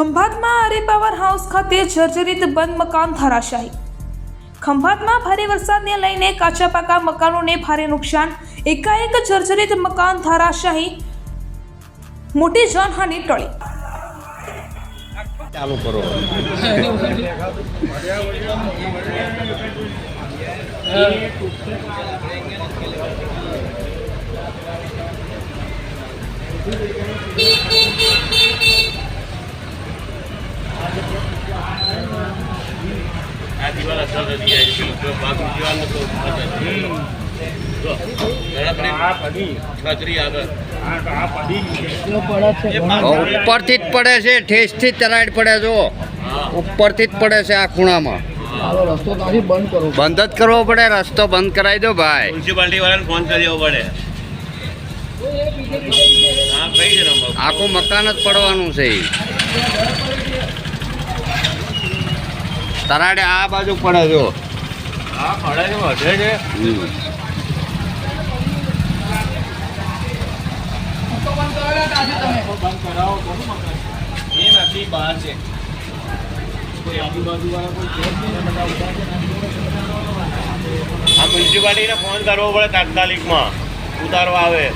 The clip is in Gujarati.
ખંભાતમાં આરે પાવર હાઉસ ખાતે જર્જરિત બંધ મકાન ધરાશાયી। ખંભાતમાં ભારે વરસાદને લઈને કાચા પાકા મકાનોને ભારે નુકસાન, એકાએક જર્જરિત મકાન ધરાશાયી, મોટી જાનહાનિ ટળી। ચાલુ કરો। આ દીવાલ અસર નથી આવી છે જો બાકી દીવાલ નો તો જો આ પડી છત્રી આગળ આ પડી ઉપરથી જ પડે છે, ઠેસથી તરાડ પડે, જો ઉપરથી જ પડે છે। આ ખૂણામાં રસ્તો ત્યાંથી બંધ કરો, બંધ જ કરવો પડે, રસ્તો બંધ કરાવી દો ભાઈ। મ્યુનિસિપાલિટી વાળાને ફોન કરવો પડે। હા કઈ છે રમવા આખું મકાન જ પડવાનું છે। તરાડે આ બાજુ પડે, જો હા પડે છે વધે છે બંધ કરાવો એ નથી બહાર છે કોઈ આજુબાજુ વાળા કોઈ છે આ મ્યુનિસિપાલિટીને ફોન કરવો પડે તાત્કાલિકમાં ઉતારવા આવે।